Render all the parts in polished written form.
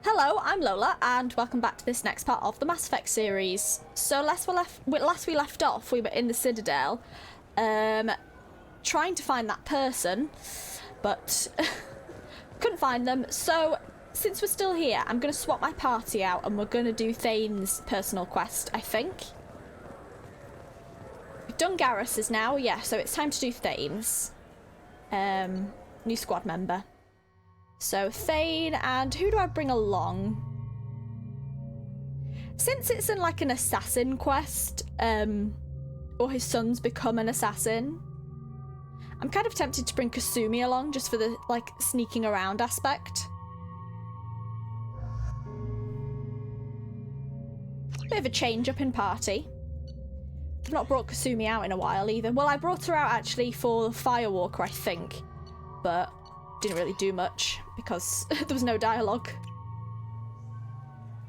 Hello, I'm Lola, and welcome back to this next part of the Mass Effect series. So last we left off, we were in the Citadel, trying to find that person, but couldn't find them. So since we're still here, I'm going to swap my party out, and we're going to do Thane's personal quest, I think. We've done Garrus's now, yeah, so it's time to do Thane's. New squad member. So Thane, and who do I bring along? Since it's in like an assassin quest, or his son's become an assassin, I'm kind of tempted to bring Kasumi along just for the like sneaking around aspect. Bit of a change up in party. I've not brought Kasumi out in a while either. Well, I brought her out actually for Firewalker, I think, but didn't really do much because there was no dialogue.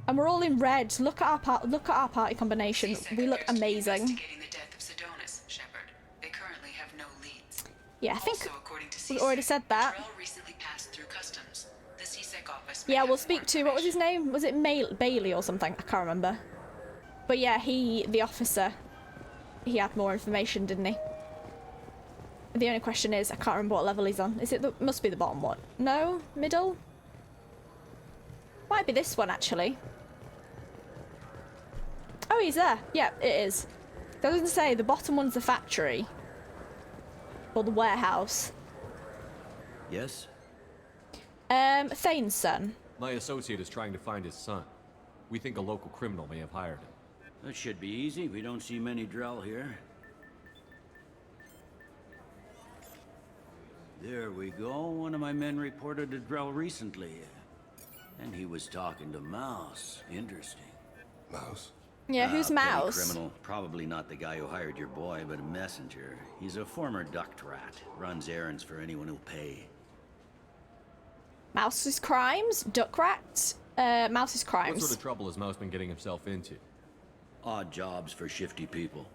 And we're all in red. Look at our party combination. We look amazing. Investigating the death of Sedonis, Shepard. They currently have no leads. Yeah, I think Also, according to we already said that. the trail recently passed through customs. The CSEC office Yeah, we'll speak to, what was his name? Was it Bailey or something? I can't remember. But yeah, the officer, he had more information, didn't he? The only question is, I can't remember what level he's on. Is it must be the bottom one? No? Middle? Might be this one, actually. Oh, he's there. Yeah, it is. I was going to say, the bottom one's the factory. Or the warehouse. Yes? Thane's son. My associate is trying to find his son. We think a local criminal may have hired him. That should be easy. We don't see many Drell here. There we go. One of my men reported a Drell recently. And he was talking to Mouse. Interesting. Mouse? Yeah, who's Petty Mouse? Criminal. Probably not the guy who hired your boy, but a messenger. He's a former duct rat. Runs errands for anyone who'll pay. Mouse's crimes? Duck rat? Mouse's crimes. What sort of trouble has Mouse been getting himself into? Odd jobs for shifty people.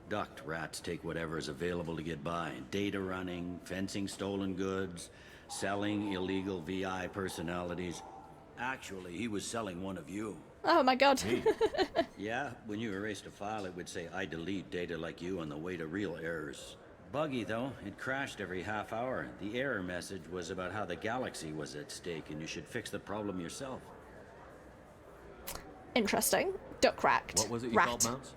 Duct rats take whatever is available to get by. Data running, fencing stolen goods, selling illegal VI personalities. Actually, he was selling one of you. Oh my god. Yeah, when you erased a file, it would say, I delete data like you on the way to real errors. Buggy, though. It crashed every half hour. The error message was about how the galaxy was at stake, and you should fix the problem yourself. Interesting. Duck rat. What was it you rat. called Mouse?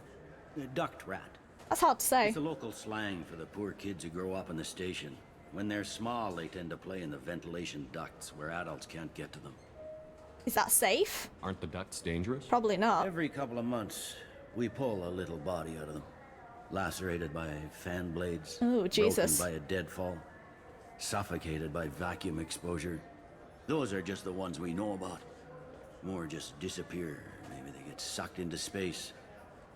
Duct rat. That's hard to say. It's a local slang for the poor kids who grow up in the station. When they're small, they tend to play in the ventilation ducts where adults can't get to them. Is that safe? Aren't the ducts dangerous? Probably not. Every couple of months, we pull a little body out of them. Lacerated by fan blades. Oh, Jesus. Broken by a deadfall. Suffocated by vacuum exposure. Those are just the ones we know about. More just disappear. Maybe they get sucked into space.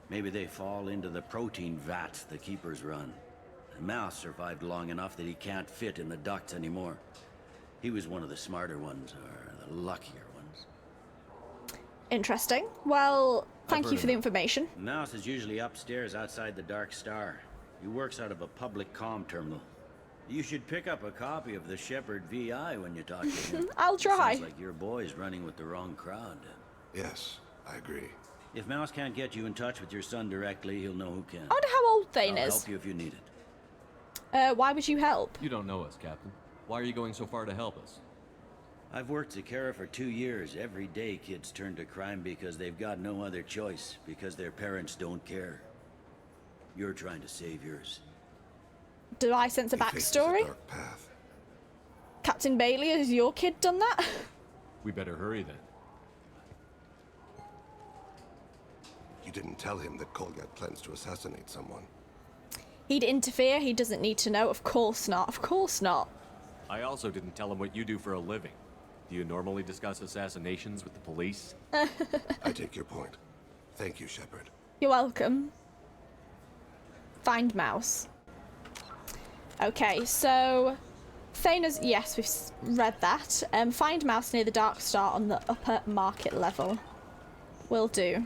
Maybe they fall into the protein vats the keepers run. And Mouse survived long enough that he can't fit in the ducts anymore. He was one of the smarter ones, or the luckier ones. Interesting. Well, thank you for the information. Mouse is usually upstairs outside the Dark Star. He works out of a public comm terminal. You should pick up a copy of the Shepard VI when you talk to him. I'll try. Sounds like your boy's running with the wrong crowd. Yes, I agree. If Mouse can't get you in touch with your son directly, he'll know who can. I wonder how old Thane I'll is. help you if you need it. Why would you help? You don't know us, Captain. Why are you going so far to help us? I've worked Zakara for 2 years. Every day kids turn to crime because they've got no other choice, because their parents don't care. You're trying to save yours. Do I sense a He faces backstory? a dark path. Captain Bailey, has your kid done that? We better hurry then. You didn't tell him that Kolgat plans to assassinate someone. He'd interfere. He doesn't need to know. Of course not. Of course not. I also didn't tell him what you do for a living. Do you normally discuss assassinations with the police? I take your point. Thank you, Shepard. You're welcome. Find Mouse. Okay, so Thane's, yes, we've read that. Find Mouse near the Dark Star on the upper market level. Will do.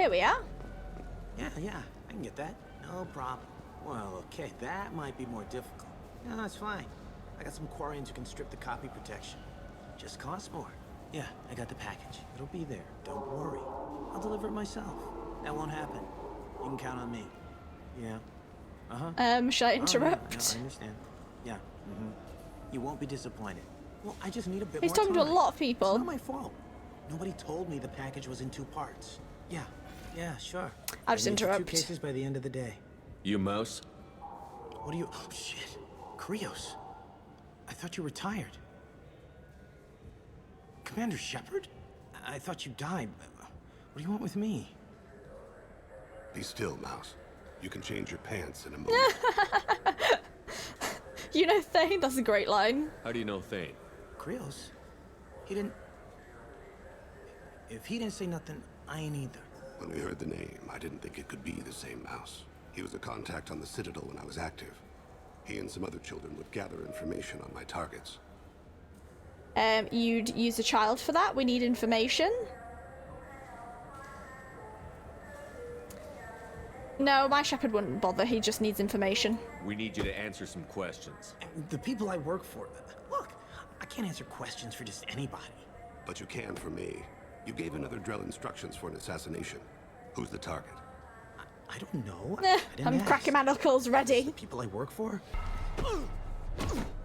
Here we are. Yeah, I can get that. No problem. Well, okay, that might be more difficult. No, it's fine. I got some Quarians who can strip the copy protection. Just costs more. Yeah, I got the package. It'll be there. Don't worry. I'll deliver it myself. That won't happen. You can count on me. Yeah. Should I Oh, interrupt? yeah, I understand. Yeah. You won't be disappointed. Well, I just need a bit He's more talking to a time. lot of people. It's not my fault. Nobody told me the package was in 2 parts. Yeah, sure. I'll just I need 2 interrupt. cases by the end of the day. You Mouse? What do you... Oh, shit. Krios. I thought you retired. Commander Shepard? I thought you died. What do you want with me? Be still, Mouse. You can change your pants in a moment. You know Thane? That's a great line. How do you know Thane? Krios? He didn't... If he didn't say nothing, I ain't either. When we heard the name, I didn't think it could be the same Mouse. He was a contact on the Citadel when I was active. He and some other children would gather information on my targets. You'd use a child for that? We need information? No, my Shepard wouldn't bother. He just needs information. We need you to answer some questions. The people I work for... Look, I can't answer questions for just anybody. But you can for me. You gave another Drell instructions for an assassination. Who's the target? I don't know. I didn't I'm ask. cracking my knuckles, The ready. people I work for?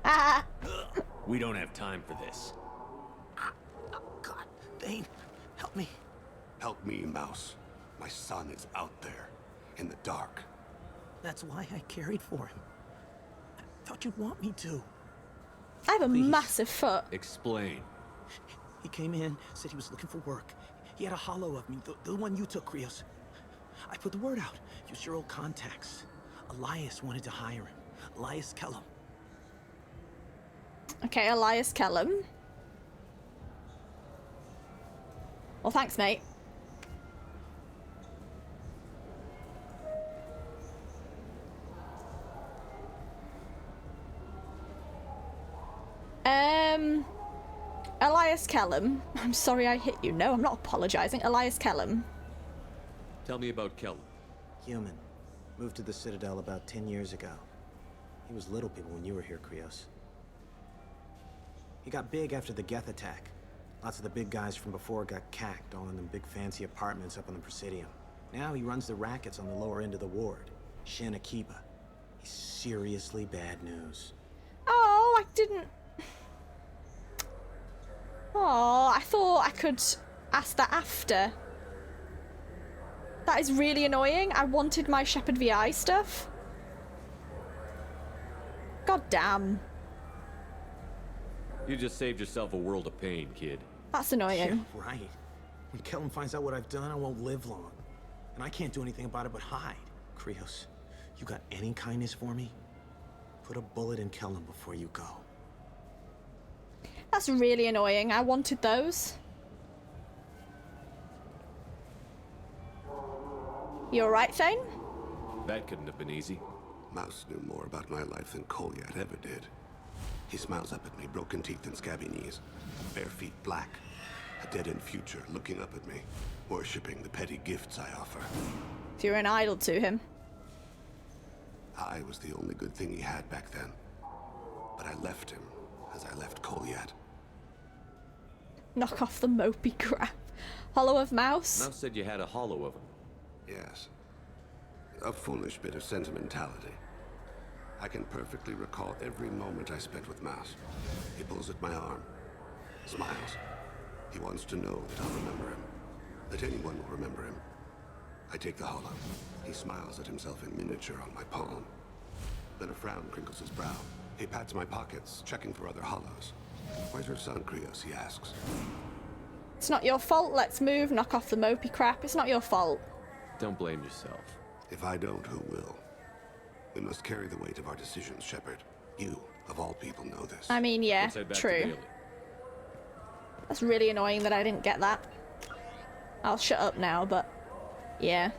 Ah! We don't have time for this. God, Thane, help me. Help me, Mouse. My son is out there, in the dark. That's why I carried for him. I thought you'd want me to. I have a Please. massive foot. Explain. He came in, said he was looking for work. He had a hollow of me, the one you took, Krios. I put the word out. Use your old contacts. Elias wanted to hire him. Elias Kellum. Okay, Elias Kellum. Well, thanks, mate. Elias Kellum. I'm sorry I hit you. No, I'm not apologizing. Elias Kellum. Tell me about Kellum. Human. Moved to the Citadel about 10 years ago. He was little people when you were here, Krios. He got big after the Geth attack. Lots of the big guys from before got cacked, all in them big fancy apartments up on the Presidium. Now he runs the rackets on the lower end of the ward. Shin Akiba. He's seriously bad news. Oh, I didn't... Oh, I thought I could ask that after. That is really annoying. I wanted my Shepard VI stuff. God damn. You just saved yourself a world of pain, kid. That's annoying. Yeah, right. When Kellum finds out what I've done, I won't live long. And I can't do anything about it but hide. Krios, you got any kindness for me? Put a bullet in Kellum before you go. That's really annoying. I wanted those. You alright, Thane? That couldn't have been easy. Mouse knew more about my life than Kolyat ever did. He smiles up at me, broken teeth and scabby knees. Bare feet black. A dead-end future looking up at me, worshipping the petty gifts I offer. So you're an idol to him. I was the only good thing he had back then. But I left him, as I left Kolyat. Knock off the mopey crap. Hollow of Mouse? Mouse said you had a hollow of him. Yes. A foolish bit of sentimentality. I can perfectly recall every moment I spent with Mouse. He pulls at my arm, smiles. He wants to know that I'll remember him, that anyone will remember him. I take the hollow. He smiles at himself in miniature on my palm. Then a frown crinkles his brow. He pats my pockets, checking for other hollows. Where's your son, Krios? He asks. It's not your fault. Let's move. Knock off the mopey crap. It's not your fault. Don't blame yourself. If I don't, who will? We must carry the weight of our decisions, Shepard. You, of all people, know this. I mean, yeah, Let's head back to true. Bailey. That's really annoying that I didn't get that. I'll shut up now, but yeah.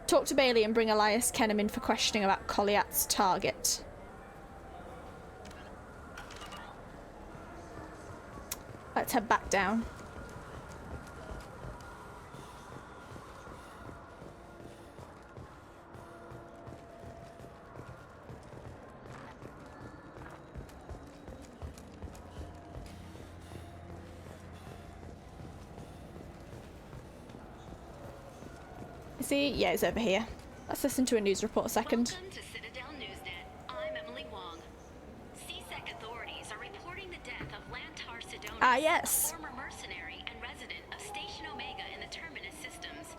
Talk to Bailey and bring Elias Kellum in for questioning about Kolyat's target. Let's head back down. Is he? Yeah, he's over here. Let's listen to a news report a second. Welcome to Citadel Newsnet. I'm Emily Wong. CSEC authorities are reporting the death of Lantar Sidonis, Ah, yes. a former mercenary and resident of Station Omega in the Terminus systems.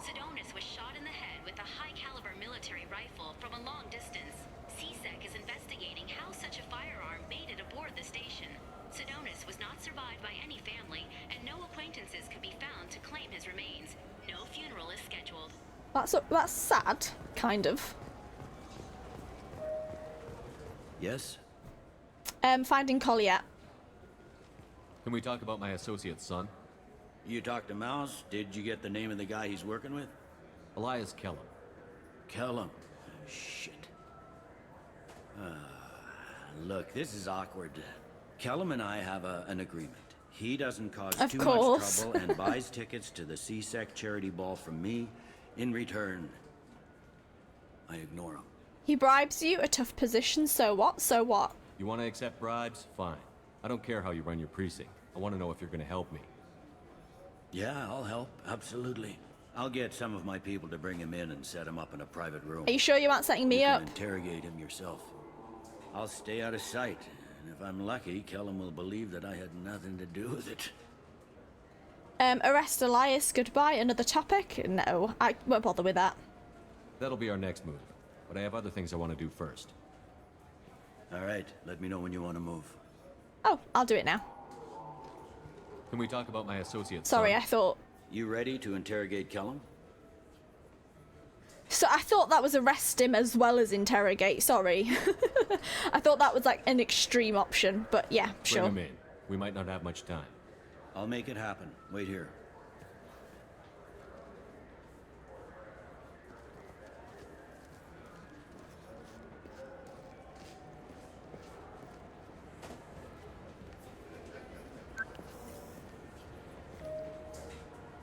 Sidonis was shot in the head with a high-caliber military rifle from a long distance. CSEC is investigating how such a firearm made it aboard the station. Sidonis was not survived by any family, and no acquaintances could be found to claim his remains. No funeral is scheduled. That's sad, kind of. Yes? Finding Collier. Can we talk about my associate's son? You talked to Mouse? Did you get the name of the guy he's working with? Elias Kellum. Kellum. Shit. Look, this is awkward. Kellum and I have an agreement. He doesn't cause too much trouble and buys tickets to the CSEC charity ball from me. In return, I ignore him. He bribes you, a tough position, so what? So what? You want to accept bribes? Fine. I don't care how you run your precinct. I want to know if you're going to help me. Yeah, I'll help. Absolutely. I'll get some of my people to bring him in and set him up in a private room. Are you sure you aren't setting me You up? can interrogate him yourself. I'll stay out of sight. And if I'm lucky, Kellum will believe that I had nothing to do with it. Arrest Elias, goodbye. Another topic? No, I won't bother with that. That'll be our next move. But I have other things I want to do first. All right, let me know when you want to move. Oh, I'll do it now. Can we talk about my associate's Sorry, son? I thought... You ready to interrogate Kellum? So I thought that was arrest him as well as interrogate, sorry. I thought that was like an extreme option, but yeah, sure. Bring him in. We might not have much time. I'll make it happen. Wait here.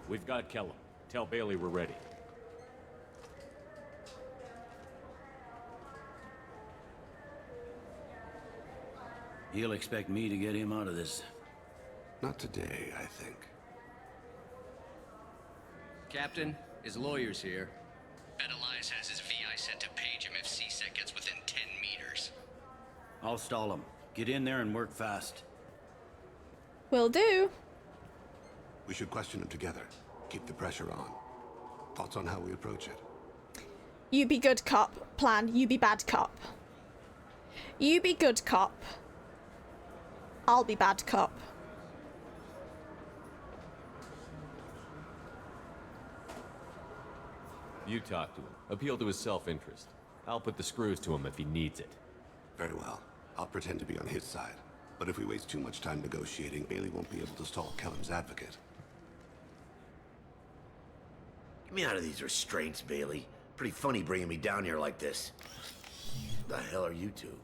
We've got Kellum. Tell Bailey we're ready. He'll expect me to get him out of this. Not today, I think. Captain, his lawyer's here. Bet Elias has his VI set to page him if CSEC gets within 10 meters. I'll stall him. Get in there and work fast. Will do. We should question him together. Keep the pressure on. Thoughts on how we approach it? You be good cop. Plan. You be bad cop. You be good cop. I'll be bad cop. You talk to him. Appeal to his self-interest. I'll put the screws to him if he needs it. Very well. I'll pretend to be on his side. But if we waste too much time negotiating, Bailey won't be able to stall Kellum's advocate. Get me out of these restraints, Bailey. Pretty funny bringing me down here like this. The hell are you two?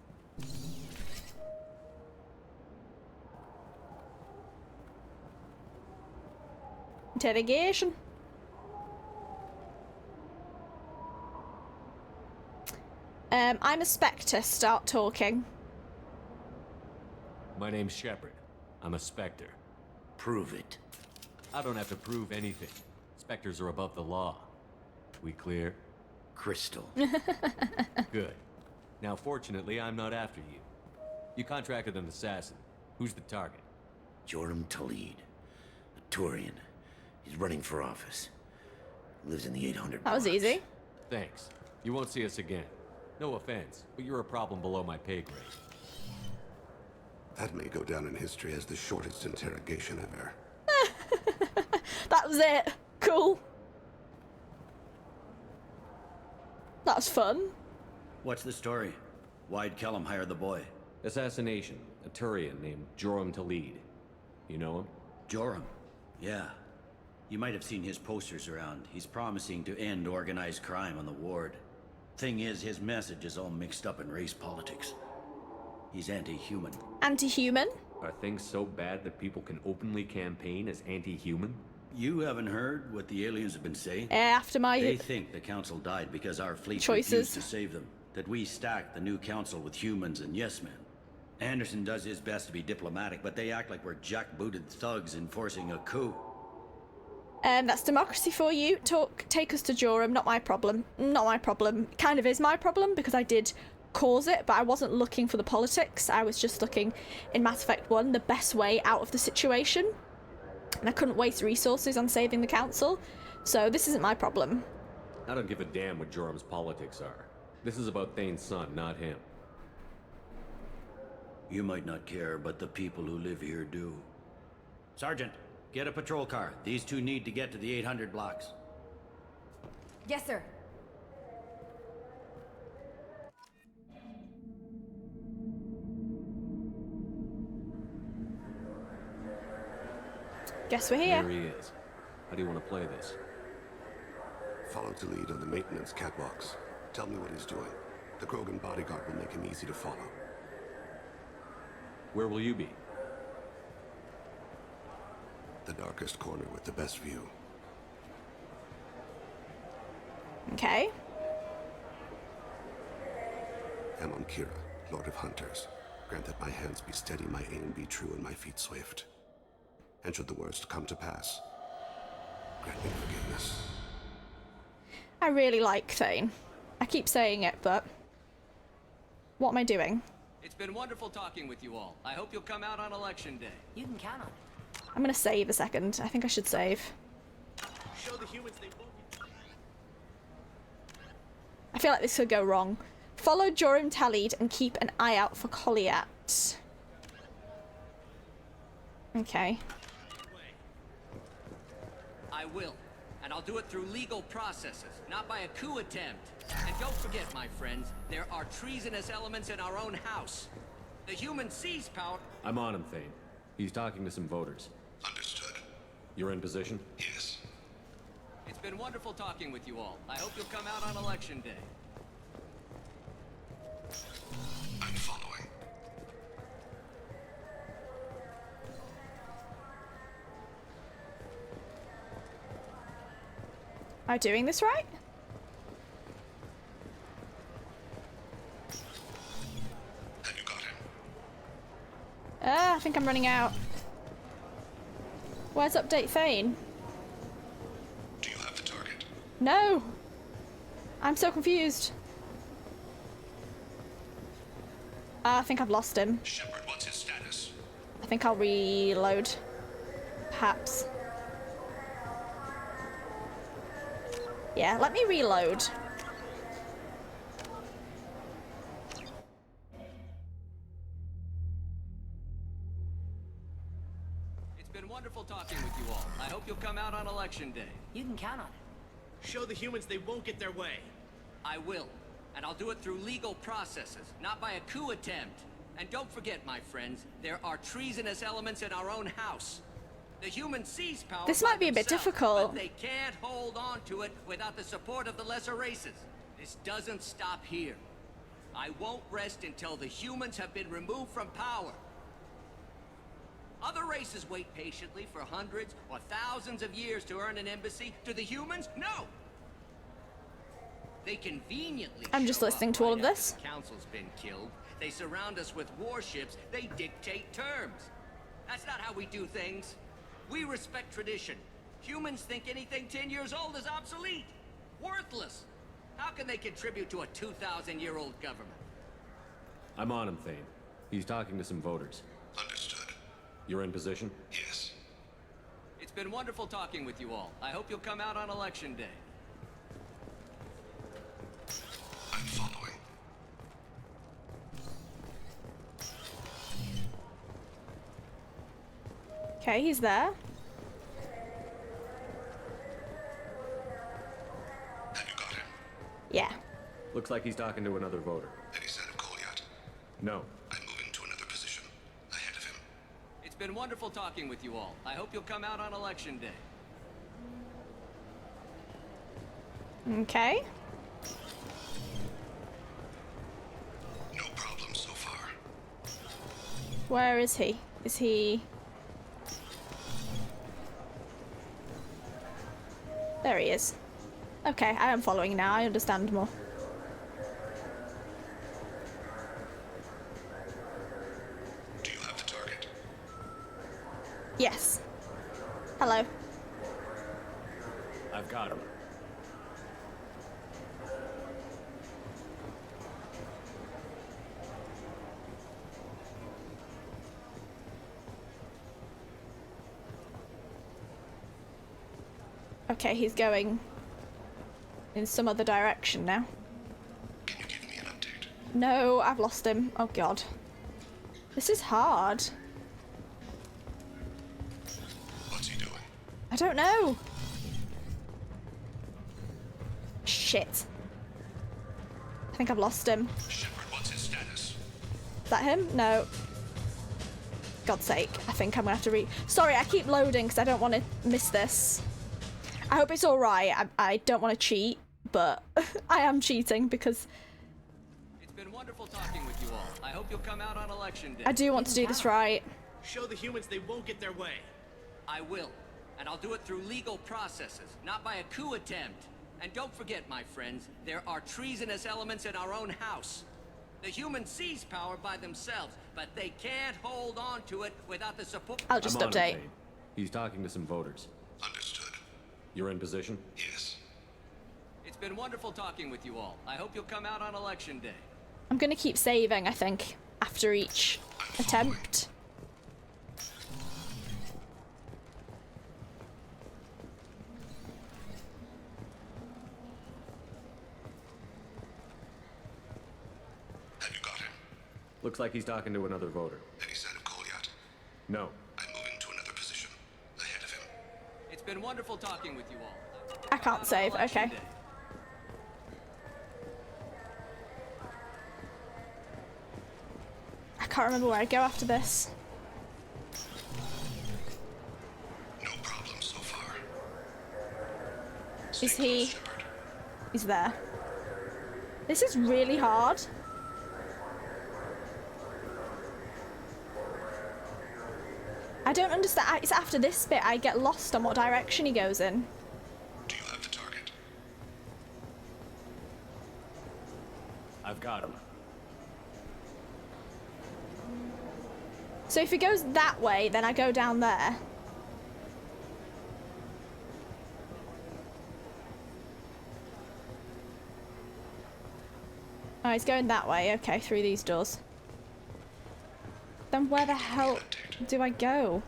Interrogation. I'm a Spectre. Start talking. My name's Shepard. I'm a Spectre. Prove it. I don't have to prove anything. Spectres are above the law. We clear? Crystal. Good. Now, fortunately, I'm not after you. You contracted an assassin. Who's the target? Joram Talid. A Turian. He's running for office. Lives in the 800 That was blocks. easy. Thanks. You won't see us again. No offense, but you're a problem below my pay grade. That may go down in history as the shortest interrogation ever. That was it. Cool. That was fun. What's the story? Why'd Kellum hire the boy? Assassination. A Turian named Joram Talid. You know him? Joram. Yeah. You might have seen his posters around. He's promising to end organized crime on the ward. Thing is, his message is all mixed up in race politics. He's anti-human. Anti-human. Are things so bad that people can openly campaign as anti-human? You haven't heard what the aliens have been saying? After my They think the council died because our fleet choices refused to save them. That we stacked the new council with humans and yes-men. Anderson does his best to be diplomatic, but they act like we're jackbooted thugs enforcing a coup. That's democracy for you. Take us to Joram. Not my problem. Not my problem. Kind of is my problem because I did cause it, but I wasn't looking for the politics. I was just looking in Mass Effect 1 the best way out of the situation. And I couldn't waste resources on saving the council. So this isn't my problem. I don't give a damn what Joram's politics are. This is about Thane's son, not him. You might not care, but the people who live here do. Sergeant, get a patrol car. These two need to get to the 800 blocks. Yes, sir. Guess we're here. There he is. How do you want to play this? Follow to lead on the maintenance catwalks. Tell me what he's doing. The Krogan bodyguard will make him easy to follow. Where will you be? The darkest corner with the best view. Okay. Amon Kira, Lord of Hunters. Grant that my hands be steady, my aim be true, and my feet swift. And should the worst come to pass, grant me forgiveness. I really like Thane. I keep saying it, but what am I doing? It's been wonderful talking with you all. I hope you'll come out on election day. You can count on it. I'm gonna save a second. I think I should save. Show the humans they won't. I feel like this could go wrong. Follow Joram Tallied and keep an eye out for Colliat. Okay. I will. And I'll do it through legal processes, not by a coup attempt. And don't forget, my friends, there are treasonous elements in our own house. The human seize power... I'm on him, Thane. He's talking to some voters. Understood. You're in position? Yes. It's been wonderful talking with you all. I hope you'll come out on election day. I'm following. Am I doing this right? Have you got him? I think I'm running out. Where's update Thane? Do you have the target? No! I'm so confused. I think I've lost him. Shepard, what's his status? I think I'll reload. Perhaps. Yeah, let me reload. It's been wonderful talking with you all. I hope you'll come out on election day. You can count on it. Show the humans they won't get their way. I will. And I'll do it through legal processes, not by a coup attempt. And don't forget, my friends, there are treasonous elements in our own house. The humans seize power. This might be a bit difficult. But they can't hold on to it without the support of the lesser races. This doesn't stop here. I won't rest until the humans have been removed from power. Other races wait patiently for hundreds or thousands of years to earn an embassy. To the humans, no! They conveniently I'm just show listening up to all of right after this. the council's been killed. They surround us with warships. They dictate terms. That's not how we do things. We respect tradition. Humans think anything 10 years old is obsolete. Worthless. How can they contribute to a 2,000-year-old government? I'm on him, Thane. He's talking to some voters. Understood. You're in position? Yes. It's been wonderful talking with you all. I hope you'll come out on election day. I'm following. Okay, he's there. Have you got him? Yeah. Looks like he's talking to another voter. Any sign of Goliath? No. I'm moving to another position. Ahead of him. It's been wonderful talking with you all. I hope you'll come out on election day. Okay. No problem so far. Where is he? Is he... There he is. Okay, I am following now. I understand more. Do you have the target? Yes. Hello. got him. Okay, he's going in some other direction now. Can you give me an update? No, I've lost him. Oh god. This is hard. What's he doing? I don't know. Shit. I think I've lost him. Shepard, what's his status? Is that him? No. God's sake. I think I'm gonna have to Sorry, I keep loading because I don't want to miss this. I hope it's alright. I don't want to cheat, but I am cheating because It's been wonderful talking with you all. I hope you'll come out on election day. I do want to do this right. Show the humans they won't get their way. I will. And I'll do it through legal processes, not by a coup attempt. And don't forget, my friends, there are treasonous elements in our own house. The humans seize power by themselves, but they can't hold on to it without the support. I'll just I'm on him, update. Thane. He's talking to some voters. Understood. You're in position? Yes. It's been wonderful talking with you all. I hope you'll come out on election day. I'm gonna keep saving, I think, after each attempt. Have you got him? Looks like he's talking to another voter. Any sign of Cole yet? No. I'm moving to another position. Ahead of him. It's been wonderful talking with you all. I can't save, okay. Day. I can't remember where I go after this. No problem so far. Is Stay he? close, Shepard. He's there. This is really hard. I don't understand. It's after this bit I get lost on what direction he goes in. Do you have the target? I've got him. So if he goes that way, then I go down there. Oh, he's going that way. Okay, through these doors. Then where the hell do I go?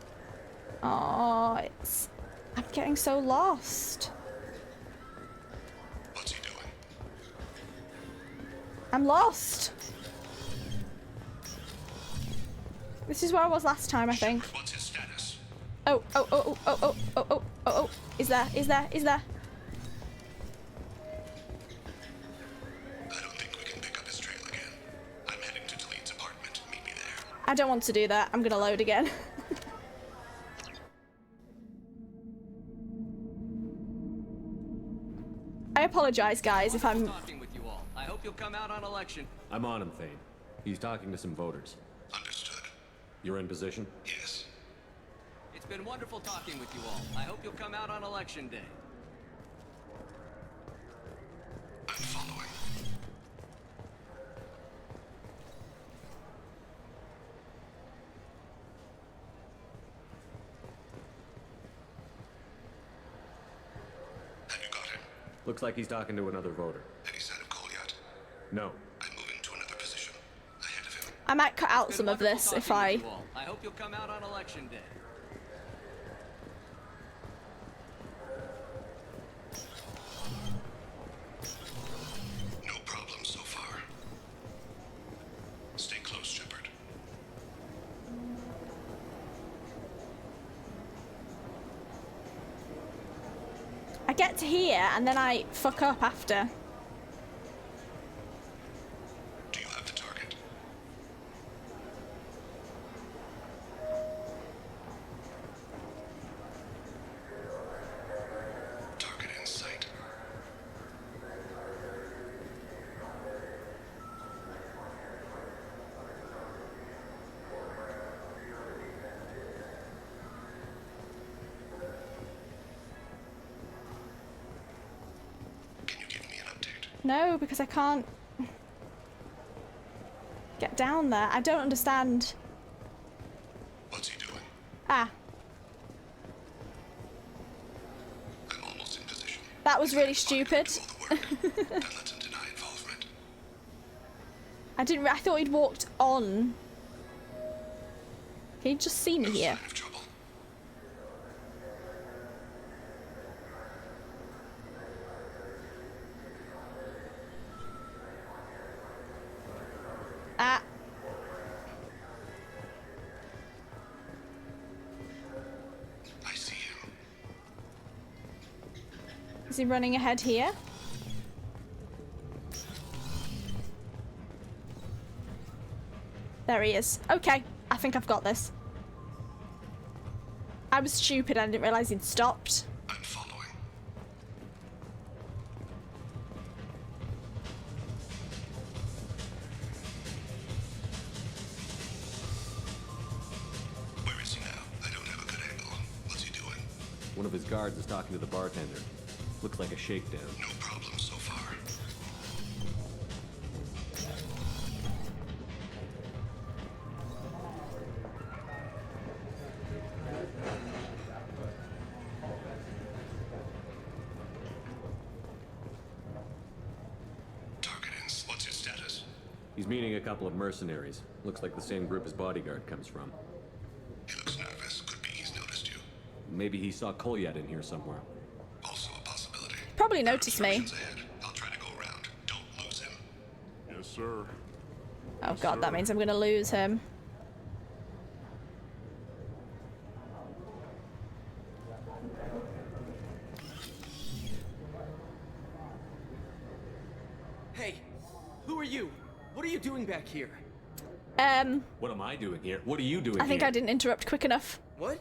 Oh, it's... I'm getting so lost. What's he doing? I'm lost. This is where I was last time, I think. What's his status? Oh, oh, oh, oh, oh, oh, oh, oh, oh. Is there? Is there? Is there? I don't think we can pick up his trail again. I'm heading to Delete's apartment. Meet me there. I don't want to do that. I'm gonna load again. I apologize, guys, if I'm... Talking with you all. I hope you'll come out on election. I'm on him, Thane. He's talking to some voters. Understood. You're in position? Yes. It's been wonderful talking with you all. I hope you'll come out on election day. I'm following. Have you got him? Looks like he's talking to another voter. Any sign of Cole yet? No. I'm moving to another position. Ahead of him. I might cut out It's some been of this wonderful if talking I... with you all. I hope you'll come out on election day. No problem so far. Stay close, Shepard. I get to here and then I fuck up after. Do you have the target? Target in sight. Can you give me an update? No, because I can't get down there. I don't understand. What's he doing? Ah, I'm almost in position. That was really stupid. I didn't. I thought he'd walked on. Can you just see me here? Ah. I see him. Is he running ahead here? There he is. Okay, I think I've got this. I was stupid, I didn't realise he'd stopped. I'm following. Where is he now? I don't have a good angle. What's he doing? One of his guards is talking to the bartender. Looks like a shakedown. No problem so far. What's his status? He's meeting a couple of mercenaries. Looks like the same group his bodyguard comes from. He looks nervous. Could be he's noticed you. Maybe he saw Kolyat in here somewhere. Also a possibility. Probably noticed me. Ahead. I'll try to go around. Don't lose him. Yes, sir. Oh god, that means I'm gonna lose him. Hey, who are you? What are you doing back here? What am I doing here? What are you doing here? I think I didn't interrupt quick enough. What?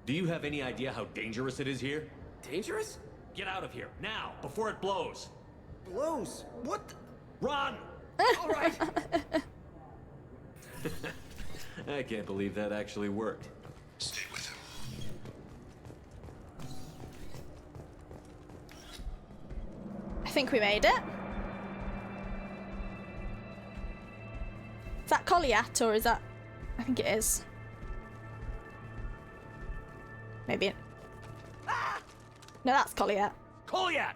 Do you have any idea how dangerous it is here? Dangerous? Get out of here, now, before it blows! Blows? What the? Run! All right. I can't believe that actually worked. Stay with him. I think we made it. Is that Kolyat or is that... I think it is. Maybe. Ah! No, that's Kolyat. Kolyat!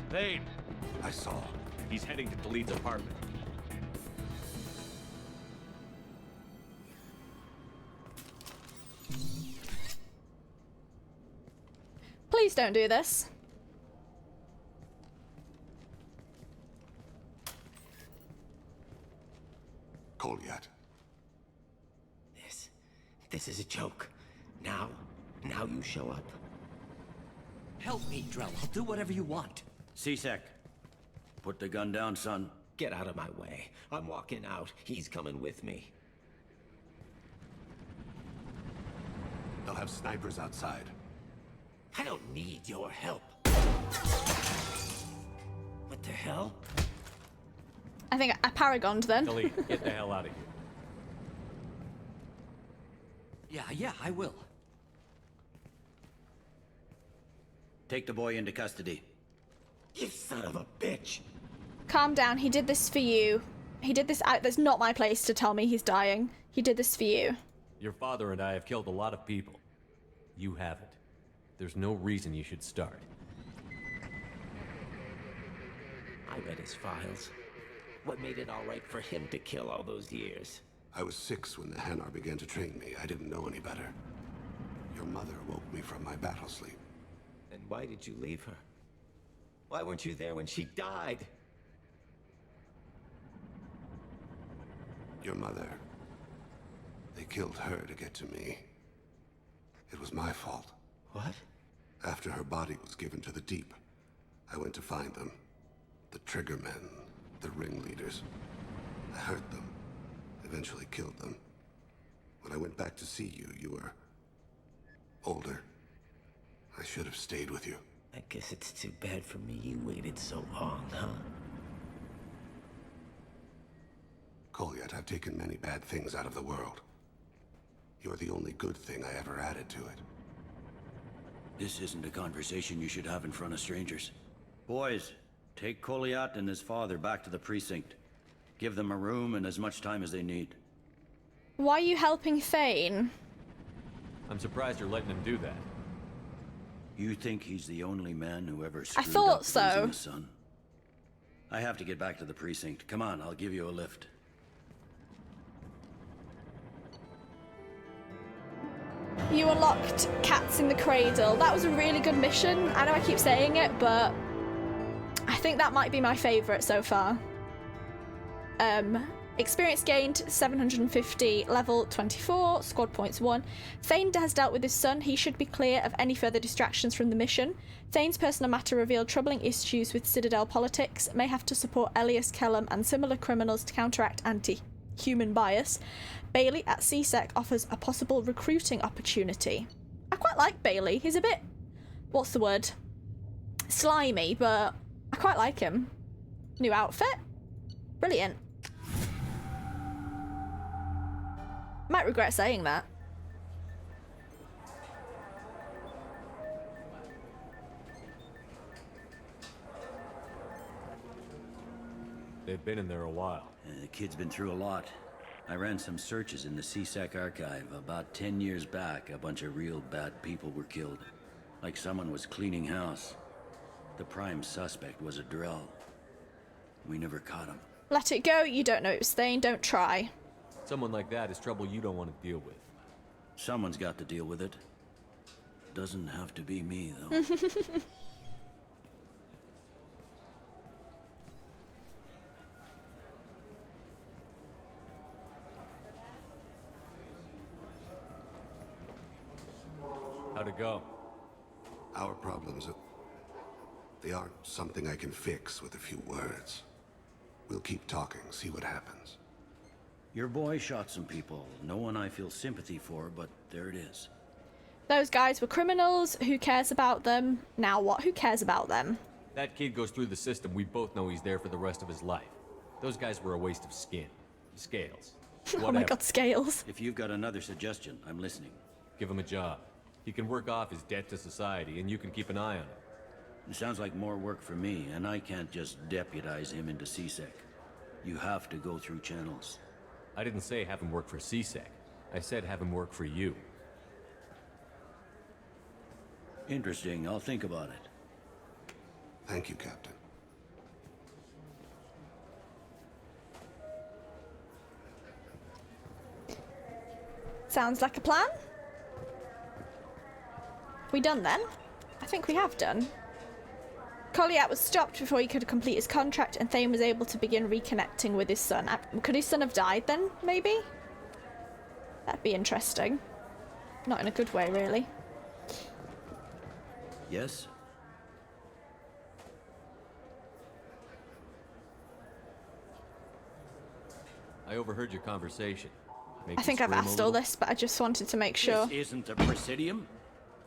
Thane! I saw. He's heading to Khalid's apartment. Please don't do this. Kolyat. This is a joke. Now you show up. Help me, Drell. I'll do whatever you want. C-Sec, put the gun down, son. Get out of my way. I'm walking out. He's coming with me. They'll have snipers outside. I don't need your help. What the hell? I think I paragoned then. Khalid, get the hell out of here. Yeah, I will. Take the boy into custody. You son of a bitch. Calm down. He did this for you. He did this. That's not my place to tell me he's dying. He did this for you. Your father and I have killed a lot of people. You haven't. There's no reason you should start. I read his files. What made it all right for him to kill all those years? I was 6 when the Hanar began to train me. I didn't know any better. Your mother woke me from my battle sleep. And why did you leave her? Why weren't you there when she died? Your mother. They killed her to get to me. It was my fault. What? After her body was given to the Deep, I went to find them. The Triggermen, the ringleaders. I hurt them. Eventually killed them. When I went back to see you, you were... older. I should have stayed with you. I guess it's too bad for me you waited so long, huh? Kolyat, I've taken many bad things out of the world. You're the only good thing I ever added to it. This isn't a conversation you should have in front of strangers. Boys, take Kolyat and his father back to the precinct. Give them a room and as much time as they need. Why are you helping Thane? I'm surprised you're letting him do that. You think he's the only man who ever screwed thought up so. losing a son? I have to get back to the precinct. Come on, I'll give you a lift. You unlocked Cats in the Cradle. That was a really good mission. I know I keep saying it, but I think that might be my favourite so far. Experience gained 750, level 24, squad points 1. Thane has dealt with his son. He should be clear of any further distractions from the mission. Thane's personal matter revealed troubling issues with Citadel politics. May have to support Elias Kellum and similar criminals to counteract anti-human bias. Bailey at CSEC offers a possible recruiting opportunity. I quite like Bailey. He's a bit, what's the word? Slimy, but I quite like him. New outfit? Brilliant. Might regret saying that. They've been in there a while. The kid's been through a lot. I ran some searches in the CSEC archive. About 10 years back, a bunch of real bad people were killed. Like someone was cleaning house. The prime suspect was a Drell. We never caught him. Let it go. You don't know it was Thane. Don't try. Someone like that is trouble you don't want to deal with. Someone's got to deal with it. Doesn't have to be me, though. How'd it go? Our problems, they aren't something I can fix with a few words. We'll keep talking, see what happens. Your boy shot some people. No one I feel sympathy for, but there it is. Those guys were criminals. Who cares about them? Now what? Who cares about them? That kid goes through the system. We both know he's there for the rest of his life. Those guys were a waste of skin. Scales. Oh my god, Scales. If you've got another suggestion, I'm listening. Give him a job. He can work off his debt to society, and you can keep an eye on him. It sounds like more work for me, and I can't just deputize him into CSEC. You have to go through channels. I didn't say have him work for CSEC. I said have him work for you. Interesting. I'll think about it. Thank you, Captain. Sounds like a plan. We done then? I think we have done. Colliat was stopped before he could complete his contract, and Thane was able to begin reconnecting with his son. Could his son have died then, maybe? That'd be interesting. Not in a good way, really. Yes? I overheard your conversation. I think I've asked all this, but I just wanted to make sure. This isn't a presidium.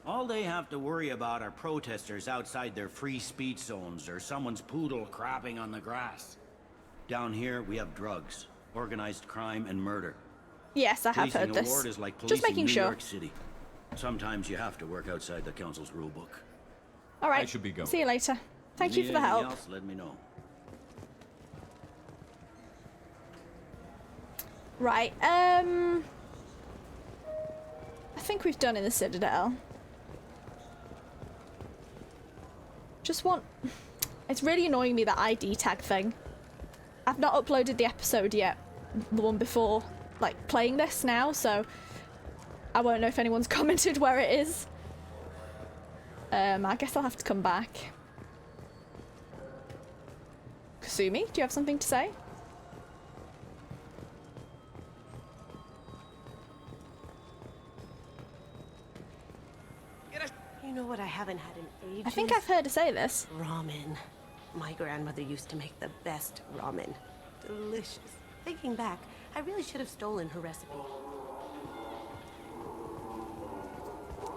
All they have to worry about are protesters outside their free speech zones or someone's poodle crapping on the grass. Down here, we have drugs, organized crime, and murder. Yes, I have heard Policing a this. ward is like Just policing making New sure. York City. Sometimes you have to work outside the council's rulebook. All right. I should be going. See you later. Thank you for the Anything help. else, let me know. Right. I think we've done in the Citadel. Just want... It's really annoying me, that ID tag thing. I've not uploaded the episode yet. The one before, like, playing this now, so... I won't know if anyone's commented where it is. I guess I'll have to come back. Kasumi, do you have something to say? You know what I haven't had in ages? I think I've heard her say this. Ramen. My grandmother used to make the best ramen. Delicious. Thinking back, I really should have stolen her recipe.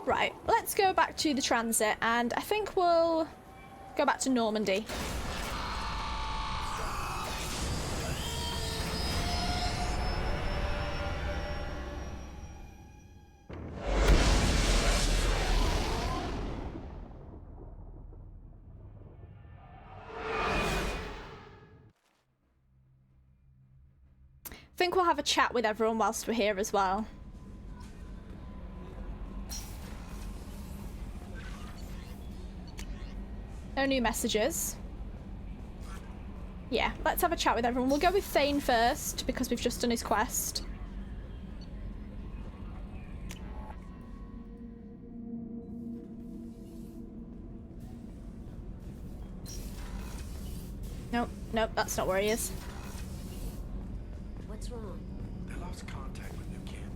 Right, let's go back to the transit, and I think we'll go back to Normandy. I think we'll have a chat with everyone whilst we're here as well. No new messages. Yeah, let's have a chat with everyone. We'll go with Thane first because we've just done his quest. Nope, nope, that's not where he is. What's wrong? They lost contact with New Camp.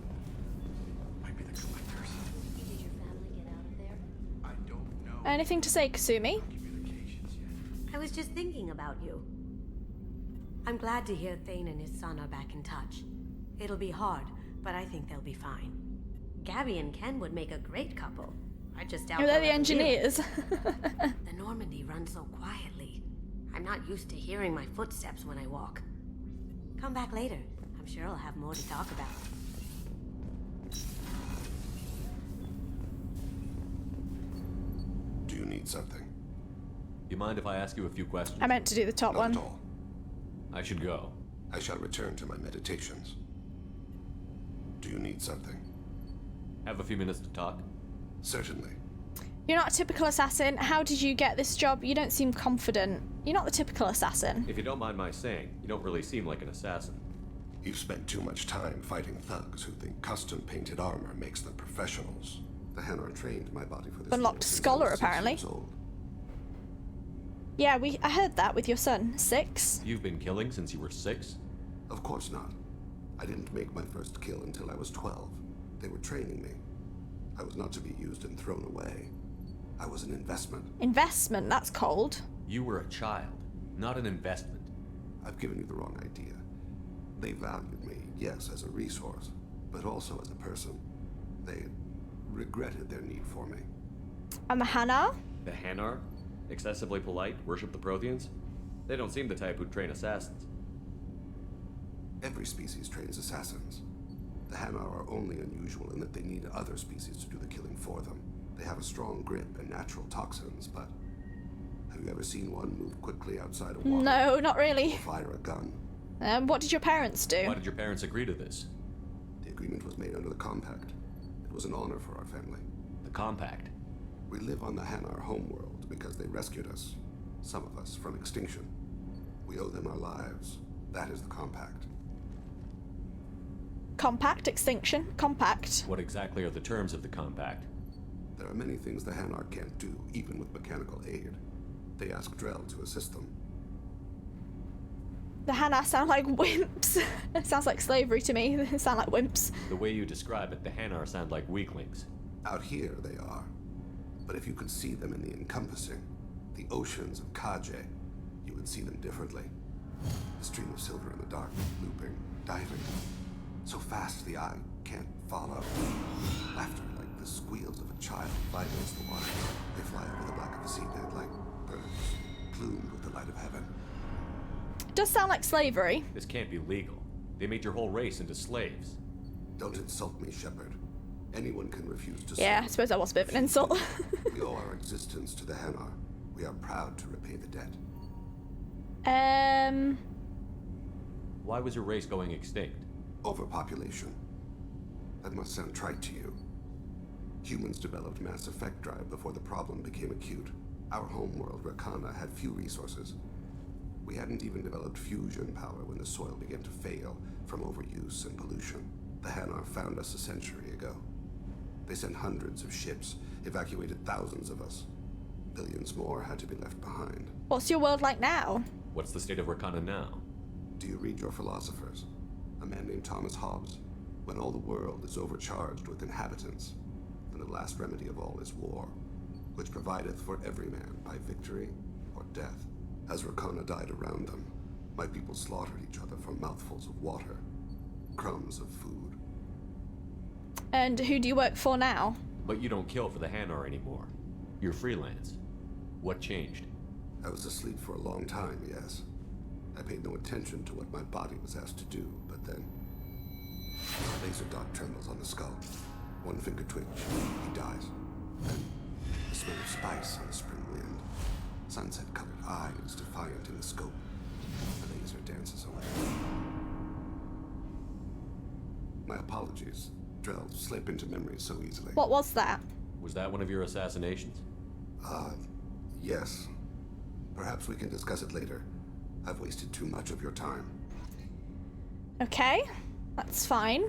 Might be the collectors. Did your family get out of there? I don't know. Anything to say, Kasumi? Communications yet. I was just thinking about you. I'm glad to hear Thane and his son are back in touch. It'll be hard, but I think they'll be fine. Gabby and Ken would make a great couple. I just doubt Oh, they're they'll the ever engineers. The Normandy runs so quietly. I'm not used to hearing my footsteps when I walk. Come back later. I'm sure I'll have more to talk about. Do you need something? You mind if I ask you a few questions? I meant to do the top Not one. at all. I should go. I shall return to my meditations. Do you need something? Have a few minutes to talk? Certainly. You're not a typical assassin. How did you get this job? You don't seem confident. You're not the typical assassin. If you don't mind my saying, you don't really seem like an assassin. You've spent too much time fighting thugs who think custom-painted armor makes them professionals. The Hanar trained my body for this. Unlocked since I scholar, was 6 apparently. years old. Yeah, I heard that with your son. 6. You've been killing since you were 6? Of course not. I didn't make my first kill until I was 12. They were training me. I was not to be used and thrown away. I was an investment. Investment, that's cold. You were a child, not an investment. I've given you the wrong idea. They valued me, yes, as a resource, but also as a person. They regretted their need for me. And the Hanar? The Hanar? Excessively polite, worship the Protheans? They don't seem the type who'd train assassins. Every species trains assassins. The Hanar are only unusual in that they need other species to do the killing for them. They have a strong grip and natural toxins, but have you ever seen one move quickly outside of water? No, not really. Or fire a gun? What did your parents do? Why did your parents agree to this? The agreement was made under the Compact. It was an honor for our family. The Compact? We live on the Hanar homeworld because they rescued us, some of us, from extinction. We owe them our lives. That is the Compact. Compact? Extinction? Compact? What exactly are the terms of the Compact? There are many things the Hanar can't do, even with mechanical aid. They ask Drell to assist them. The Hanar sound like wimps. It sounds like slavery to me. They sound like wimps. The way you describe it, the Hanar sound like weaklings. Out here, they are. But if you could see them in the encompassing, the oceans of Kaje, you would see them differently. A stream of silver in the dark, looping, diving. So fast the eye can't follow. Laughter like the squeals of a child vibrates the water. They fly over the black of the seabed like birds, plumed with the light of heaven. It does sound like slavery. This can't be legal. They made your whole race into slaves. Don't insult me, Shepard. Anyone can refuse to Yeah, I serve. suppose that was a bit of an insult. We owe our existence to the Hanar. We are proud to repay the debt. Why was your race going extinct? Overpopulation. That must sound trite to you. Humans developed MassEffect drive before the problem became acute. Our homeworld, Rakana, had few resources. We hadn't even developed fusion power when the soil began to fail from overuse and pollution. The Hanar found us a century ago. They sent hundreds of ships, evacuated thousands of us. Billions more had to be left behind. What's your world like now? What's the state of Rakana now? Do you read your philosophers? A man named Thomas Hobbes. When all the world is overcharged with inhabitants, then the last remedy of all is war, which provideth for every man by victory or death. As Rakana died around them, my people slaughtered each other for mouthfuls of water, crumbs of food. And who do you work for now? But you don't kill for the Hanar anymore. You're freelance. What changed? I was asleep for a long time, yes. I paid no attention to what my body was asked to do, but then... a laser dot trembles on the skull. One finger twitch, he dies. Then, the smell of spice on the spring wind. Sunset-colored eyes defiant in the scope. The laser dances away. My apologies. Drell slip into memory so easily. What was that? Was that one of your assassinations? Yes. Perhaps we can discuss it later. I've wasted too much of your time. Okay, that's fine.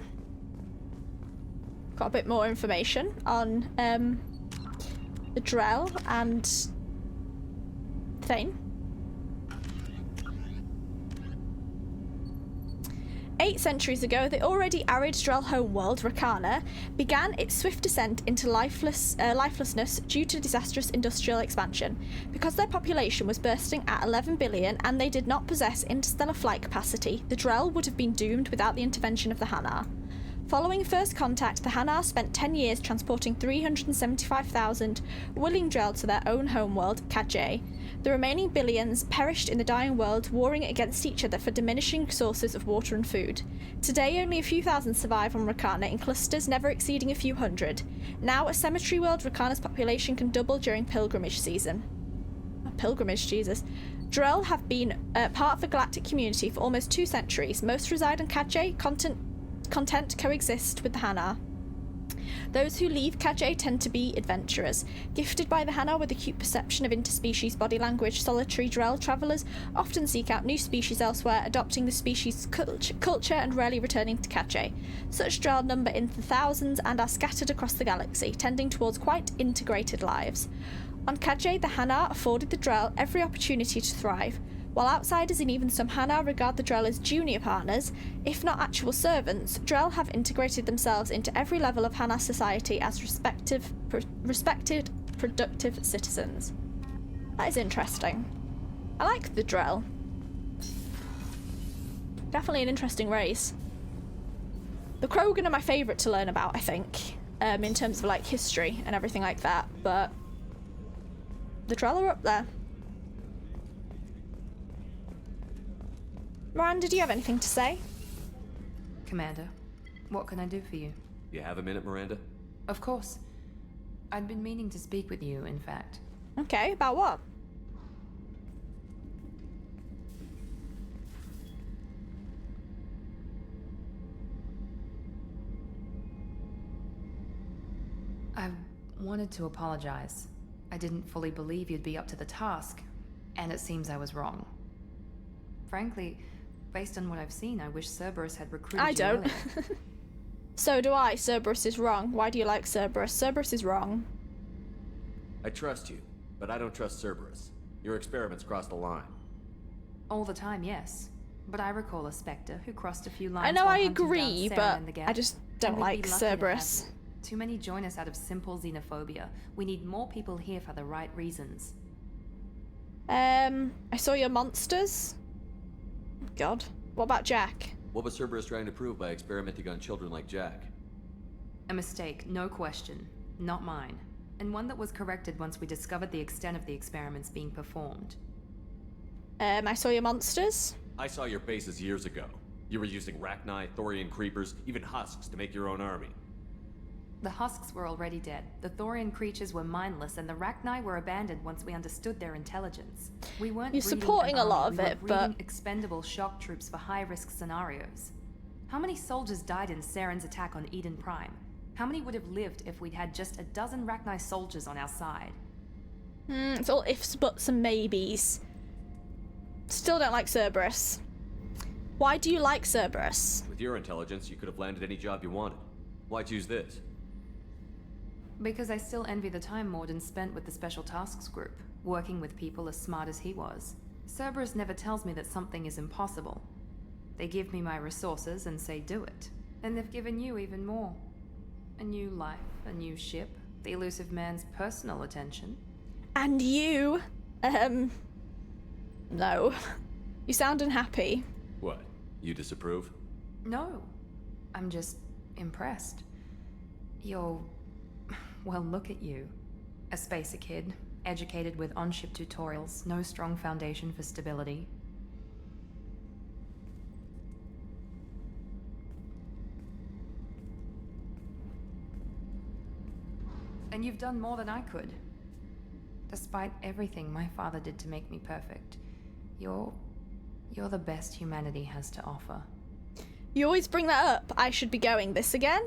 Got a bit more information on the Drell and Thane. 8 centuries ago, the already arid Drell homeworld, Rakana, began its swift descent into lifelessness due to disastrous industrial expansion. Because their population was bursting at 11 billion and they did not possess interstellar flight capacity, the Drell would have been doomed without the intervention of the Hanar. Following first contact, the Hanar spent 10 years transporting 375,000 willing Drell to their own homeworld, Kadje. The remaining billions perished in the dying world, warring against each other for diminishing sources of water and food. Today, only a few thousand survive on Rakana in clusters never exceeding a few hundred. Now, a cemetery world, Rakana's population can double during pilgrimage season. Oh, pilgrimage, Jesus. Drell have been part of the galactic community for almost 2 centuries. Most reside on Kadje, content coexist with the Hanar. Those who leave Kadje tend to be adventurers. Gifted by the Hanar with acute perception of interspecies body language, solitary Drell travellers often seek out new species elsewhere, adopting the species' culture and rarely returning to Kadje. Such Drell number in the thousands and are scattered across the galaxy, tending towards quite integrated lives. On Kadje, the Hanar afforded the Drell every opportunity to thrive. While outsiders and even some Hanar regard the Drell as junior partners, if not actual servants, Drell have integrated themselves into every level of Hanar society as respected, productive citizens. That is interesting. I like the Drell. Definitely an interesting race. The Krogan are my favourite to learn about, I think, in terms of like history and everything like that, but the Drell are up there. Miranda, do you have anything to say? Commander, what can I do for you? You have a minute, Miranda? Of course. I'd been meaning to speak with you, in fact. Okay, about what? I wanted to apologize. I didn't fully believe you'd be up to the task, and it seems I was wrong. Frankly, based on what I've seen, I wish Cerberus had recruited I you don't. earlier. So do I. Cerberus is wrong. Why do you like Cerberus? Cerberus is wrong. I trust you, but I don't trust Cerberus. Your experiments crossed the line. All the time, yes. But I recall a Spectre who crossed a few lines. I know while I hunting down agree, Saren but in the Gap. I just And don't we'd like be lucky to have Cerberus. you. Too many join us out of simple xenophobia. We need more people here for the right reasons. I saw your monsters. God. What about Jack? What was Cerberus trying to prove by experimenting on children like Jack? A mistake, no question. Not mine. And one that was corrected once we discovered the extent of the experiments being performed. I saw your monsters. I saw your bases years ago. You were using Rachni, Thorian creepers, even husks to make your own army. The husks were already dead. The Thorian creatures were mindless, and the Rachni were abandoned once we understood their intelligence. We weren't You're breeding supporting an a lot army, of we it, were but- breeding expendable shock troops for high-risk scenarios. How many soldiers died in Saren's attack on Eden Prime? How many would have lived if we'd had just a dozen Rachni soldiers on our side? It's all ifs, buts, and maybes. Still don't like Cerberus. Why do you like Cerberus? With your intelligence, you could have landed any job you wanted. Why choose this? Because I still envy the time Morden spent with the Special Tasks Group, working with people as smart as he was. Cerberus never tells me that something is impossible. They give me my resources and say do it. And they've given you even more. A new life, a new ship, the elusive man's personal attention. And you, no. You sound unhappy. What? You disapprove? No. I'm just impressed. You're... well, look at you. A spacer kid, educated with on-ship tutorials, no strong foundation for stability. And you've done more than I could. Despite everything my father did to make me perfect, you're the best humanity has to offer. You always bring that up. I should be going this again?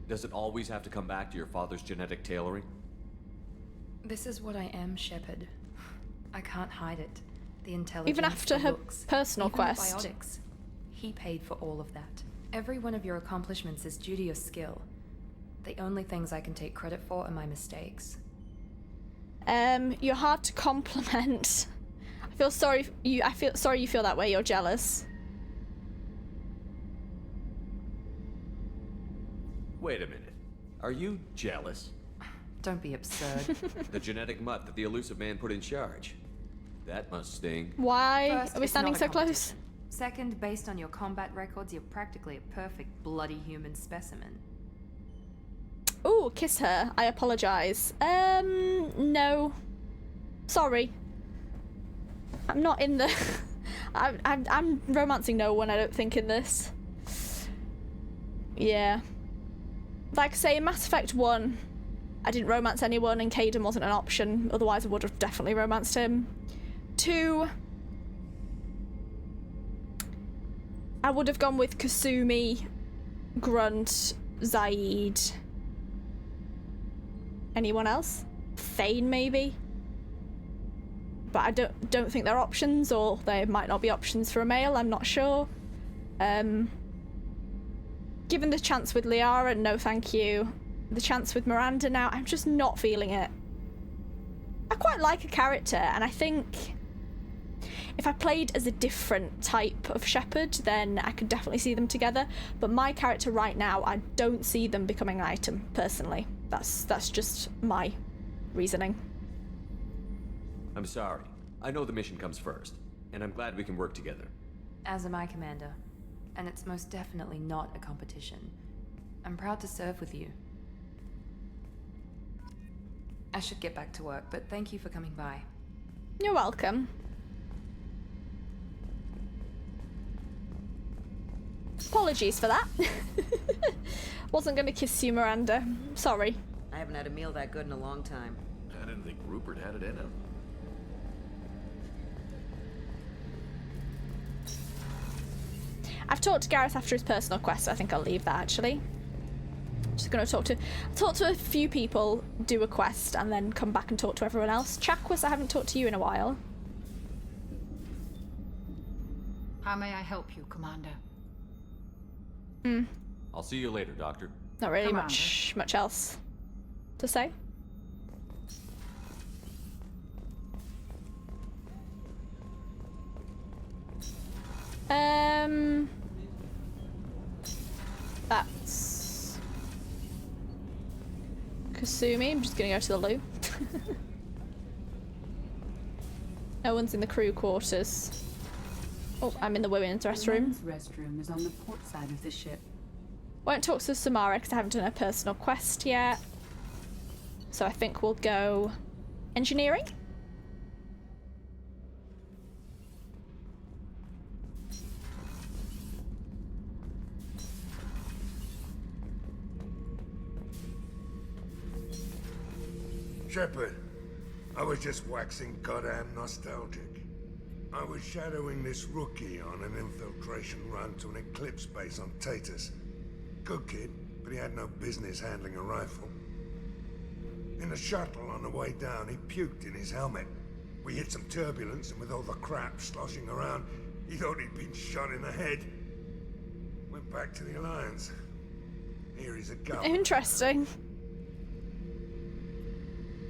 Does it always have to come back to your father's genetic tailoring? This is what I am, Shepard. I can't hide it. The intelligence, Even after the her looks, personal even quest. the biotics. He paid for all of that. Every one of your accomplishments is due to your skill. The only things I can take credit for are my mistakes. You're hard to compliment. I feel sorry you feel that way. You're jealous. Wait a minute. Are you jealous? Don't be absurd. The genetic mutt that the elusive man put in charge. That must sting. Why First, are we it's standing not a so close? competition. Second, based on your combat records, you're practically a perfect bloody human specimen. Ooh, kiss her. I apologize. No. Sorry. I'm not in the... I'm romancing no one, I don't think, in this. Yeah. Like I say, in Mass Effect 1, I didn't romance anyone and Caden wasn't an option, otherwise I would have definitely romanced him. 2, I would have gone with Kasumi, Grunt, Zaid. Anyone else? Thane, maybe? But I don't think they're options, or they might not be options for a male, I'm not sure. Given the chance with Liara, no thank you. The chance with Miranda now, I'm just not feeling it. I quite like a character, and I think if I played as a different type of Shepard, then I could definitely see them together. But my character right now, I don't see them becoming an item, personally. That's just my reasoning. I'm sorry. I know the mission comes first, and I'm glad we can work together. As am I, Commander. And it's most definitely not a competition. I'm proud to serve with you. I should get back to work, but thank you for coming by. You're welcome. Apologies for that. Wasn't gonna kiss you, Miranda. Sorry. I haven't had a meal that good in a long time. I didn't think Rupert had it in him. I've talked to Gareth after his personal quest, so I think I'll leave that actually. Just gonna talk to a few people, do a quest, and then come back and talk to everyone else. Chakwas, I haven't talked to you in a while. How may I help you, Commander? I'll see you later, Doctor. Not really Commander. much else to say. That's Kasumi. I'm just gonna go to the loo. No one's in the crew quarters. Oh, I'm in the women's restroom. The men's restroom is on the port side of the ship. Won't talk to Samara because I haven't done a personal quest yet. So I think we'll go engineering. Shepard, I was just waxing goddamn nostalgic. I was shadowing this rookie on an infiltration run to an Eclipse base on Tatus. Good kid, but he had no business handling a rifle. In the shuttle on the way down, he puked in his helmet. We hit some turbulence, and with all the crap sloshing around, he thought he'd been shot in the head. Went back to the Alliance. Here he's a gun. Interesting.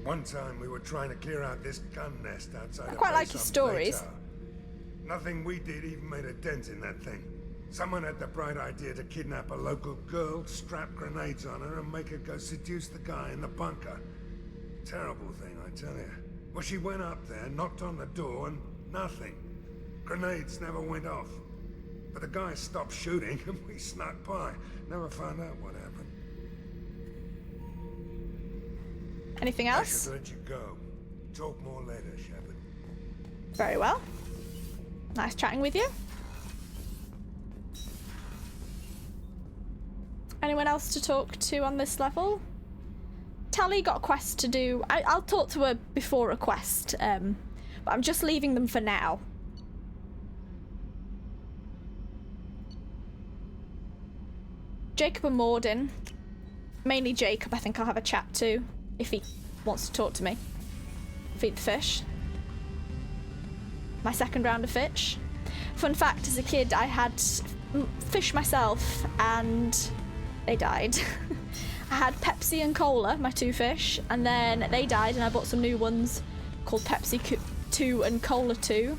One time we were trying to clear out this gun nest outside. I quite like his stories. Nothing we did even made a dent in that thing. Someone had the bright idea to kidnap a local girl, strap grenades on her, and make her go seduce the guy in the bunker. Terrible thing, I tell you. Well, she went up there, knocked on the door, and nothing. Grenades never went off. But the guy stopped shooting, and we snuck by. Never found out what happened. Anything I else? should let you go. Talk more later, Shepard. Very well. Nice chatting with you. Anyone else to talk to on this level? Tally got a quest to do. I'll talk to her before a quest, but I'm just leaving them for now. Jacob and Morden. Mainly Jacob, I think I'll have a chat to, if he wants to talk to me. Feed the fish. My second round of fish. Fun fact, as a kid, I had fish myself, and they died. I had Pepsi and Cola, my 2 fish, and then they died, and I bought some new ones called Pepsi 2 and Cola 2,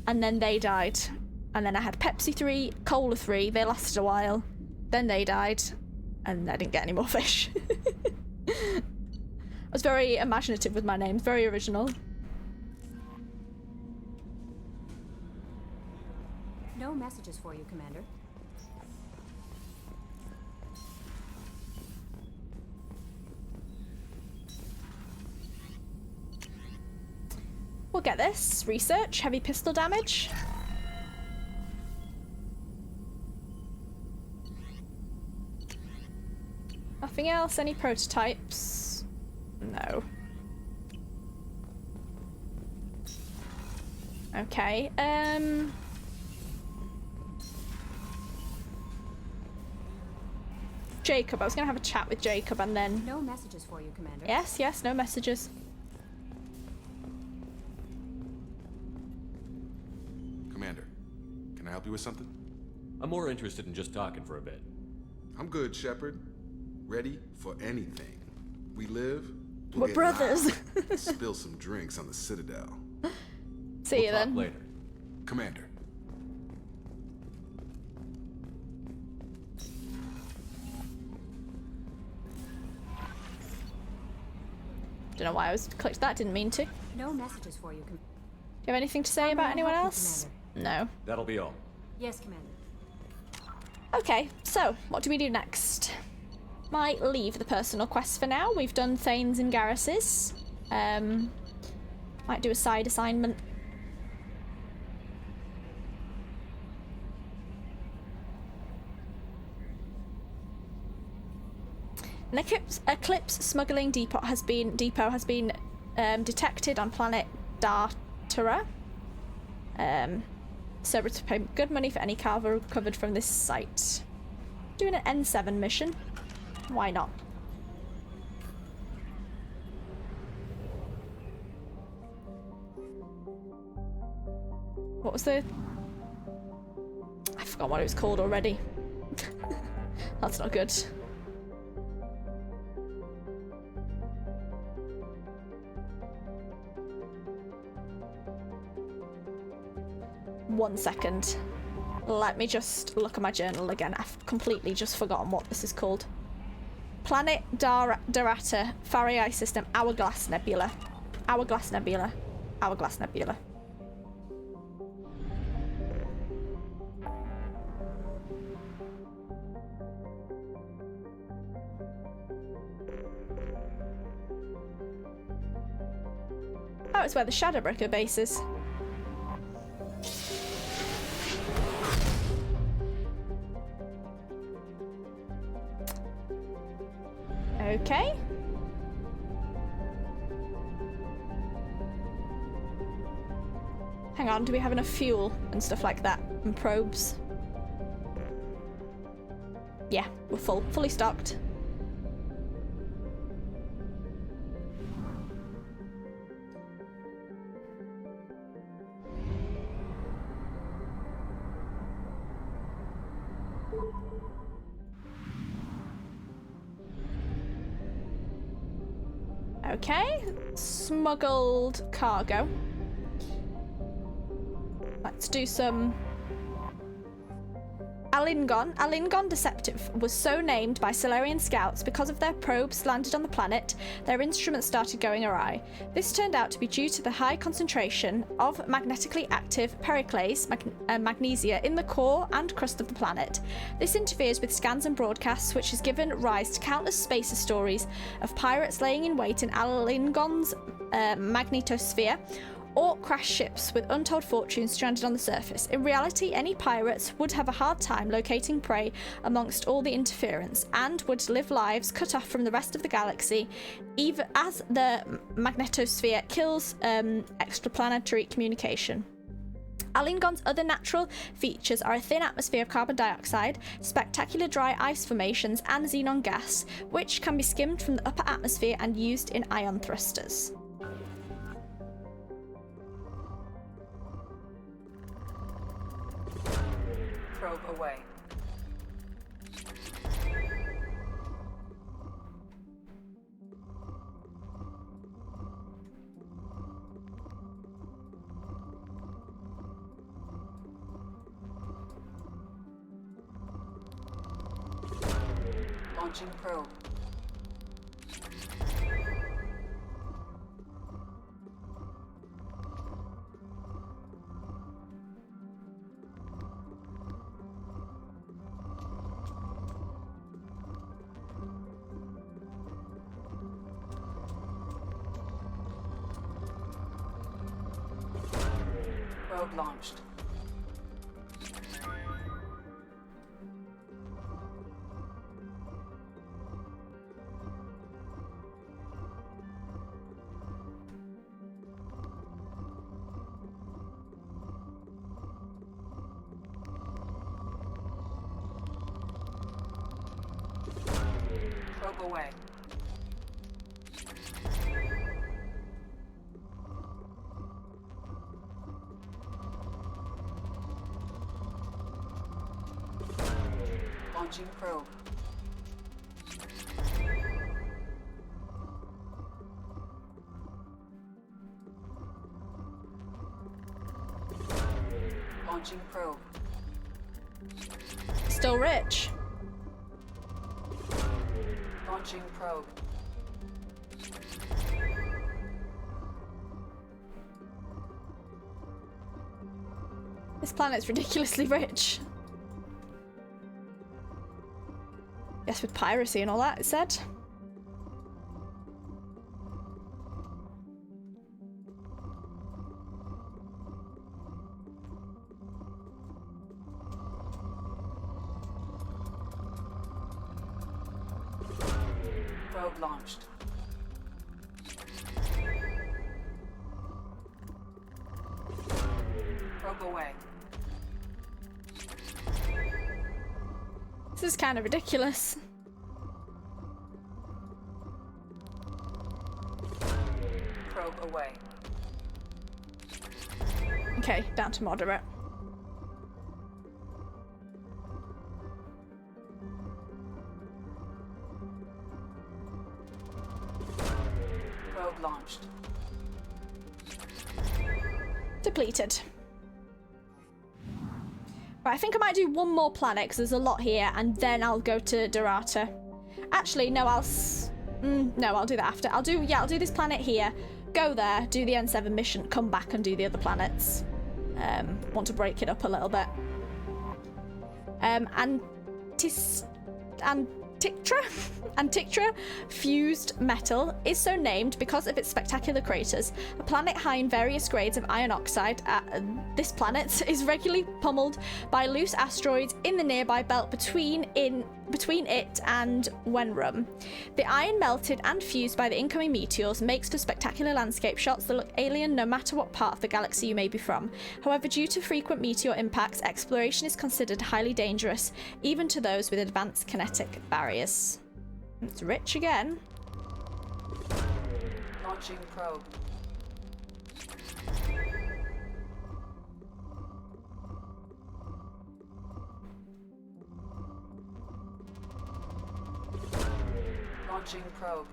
and then they died. And then I had Pepsi 3, Cola 3, they lasted a while, then they died, and I didn't get any more fish. I was very imaginative with my names, very original. No messages for you, Commander. We'll get this. Research, heavy pistol damage. Nothing else? Any prototypes? No. Okay, Jacob, I was gonna have a chat with Jacob and then... No messages for you, Commander. Yes, yes, no messages. Commander, can I help you with something? I'm more interested in just talking for a bit. I'm good, Shepard. Ready for anything. We live... We're brothers. Spill some drinks on the Citadel. See you then. Later. Commander. Don't know why I clicked that, didn't mean to. Do No messages for you, Commander. you have anything to say about anyone else? No. That'll be all. Yes, Commander. Okay, so what do we do next? Might leave the personal quests for now. We've done Thanes and Garrus's. Might do a side assignment. An Eclipse smuggling depot has been detected on planet Dartara. Cerberus to pay good money for any cargo recovered from this site. Doing an N7 mission. Why not? What was the... I forgot what it was called already. That's not good. One second. Let me just look at my journal again. I've completely just forgotten what this is called. Planet Darata, Farai System, Hourglass Nebula. Hourglass Nebula. Hourglass Nebula. Oh, it's where the Shadowbreaker base is. Okay. Hang on, do we have enough fuel and stuff like that? And probes? Yeah, we're fully stocked. Okay, smuggled cargo. Let's do some... Alingon. Alingon Deceptive was so named by Solarian scouts because of their probes landed on the planet. Their instruments started going awry. This turned out to be due to the high concentration of magnetically active periclase magnesia in the core and crust of the planet. This interferes with scans and broadcasts, which has given rise to countless spacer stories of pirates laying in wait in Alingon's magnetosphere, or crash ships with untold fortunes stranded on the surface. In reality, any pirates would have a hard time locating prey amongst all the interference, and would live lives cut off from the rest of the galaxy, even as the magnetosphere kills extraplanetary communication. Alingon's other natural features are a thin atmosphere of carbon dioxide, spectacular dry ice formations, and xenon gas, which can be skimmed from the upper atmosphere and used in ion thrusters. Probe away. Launching probe. Probe launched. Probe away. Launching probe. Launching probe. Still rich. Launching probe. This planet's ridiculously rich. Yes, with piracy and all that, it said. Probe launched. Probe away. This is kind of ridiculous. Probe away. Okay, down to moderate. Probe launched. Depleted. Right, I think I might do one more planet because there's a lot here, and then I'll go to Dorata. Actually, no, no, I'll do that after. I'll do this planet here, go there, do the N7 mission, come back and do the other planets. Want to break it up a little bit. Antikythera fused metal is so named because of its spectacular craters. A planet high in various grades of iron oxide, this planet is regularly pummeled by loose asteroids in the nearby belt between it and Wenrum. The iron melted and fused by the incoming meteors makes for spectacular landscape shots that look alien no matter what part of the galaxy you may be from. However, due to frequent meteor impacts, exploration is considered highly dangerous, even to those with advanced kinetic barriers. It's rich again. Launching probe. Launching probe.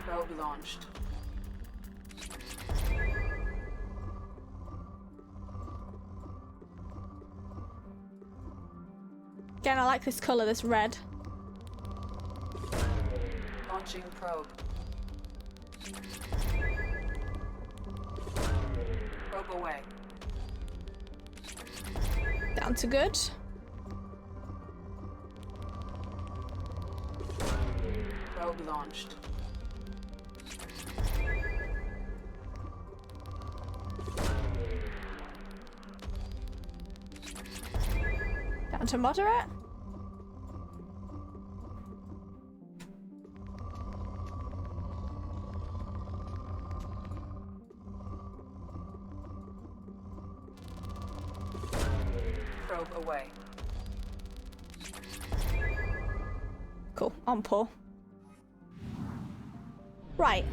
Probe launched. Again, I like this color, this red. Launching probe. Probe away. Down to good. Probe launched. Down to moderate. Probe away. Cool, on pour. Right.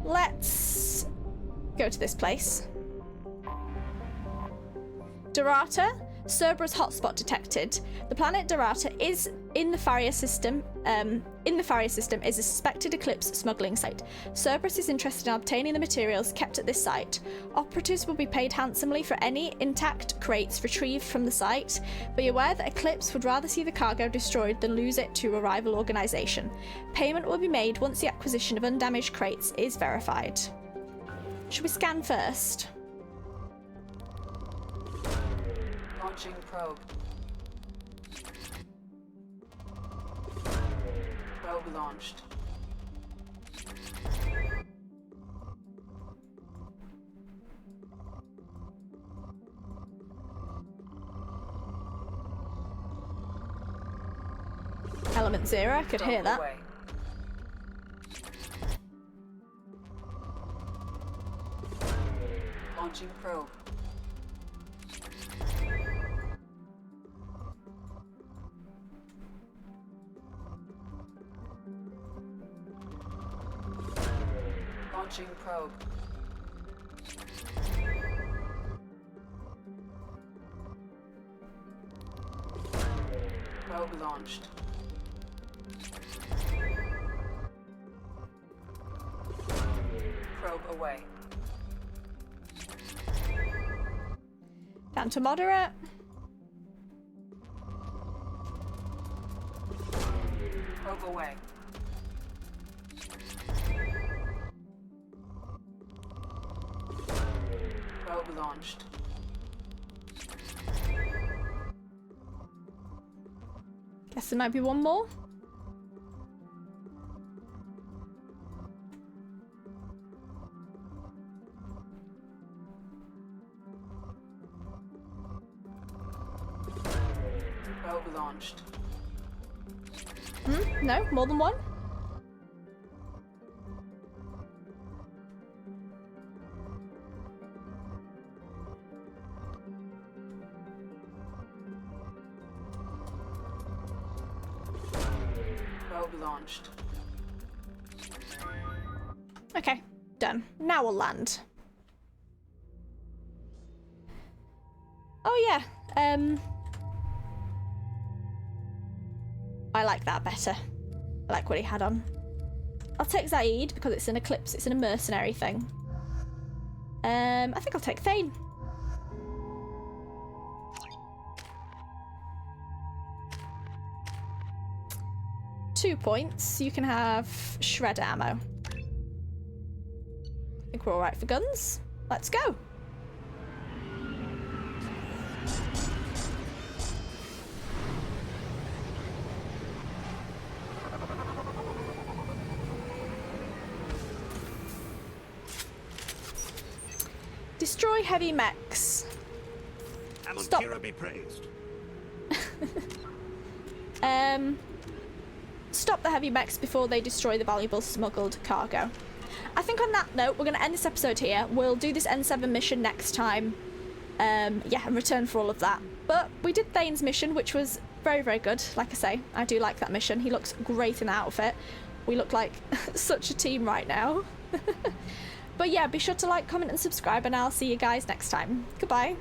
Let's go to this place. Dorata, Cerberus hotspot detected. The planet Dorata is in the Faria system. Is a suspected Eclipse smuggling site. Cerberus is interested in obtaining the materials kept at this site. Operatives will be paid handsomely for any intact crates retrieved from the site. Be aware that Eclipse would rather see the cargo destroyed than lose it to a rival organization. Payment will be made once the acquisition of undamaged crates is verified. Should we scan first? Launching probe. Probe launched. Element 0, I could hear that. Away. Launching probe. Launching probe. Probe launched. Probe away. Down to moderate. Probe away. Probe launched. Guess there might be one more. Probe launched. No, more than one. Probe launched. Okay, done. Now we'll land. Oh yeah, I like that better. I like what he had on. I'll take Zaid because it's an Eclipse, it's a mercenary thing. I think I'll take Thane. Two points. You can have shredder ammo. I think we're alright for guns. Let's go. Destroy heavy mechs. Stop. Be praised. Stop the heavy mechs before they destroy the valuable smuggled cargo. I think on that note, we're going to end this episode here. We'll do this N7 mission next time. Yeah, and return for all of that. But we did Thane's mission, which was very, very good. Like I say, I do like that mission. He looks great in the outfit. We look like such a team right now. But yeah, be sure to like, comment and subscribe, and I'll see you guys next time. Goodbye.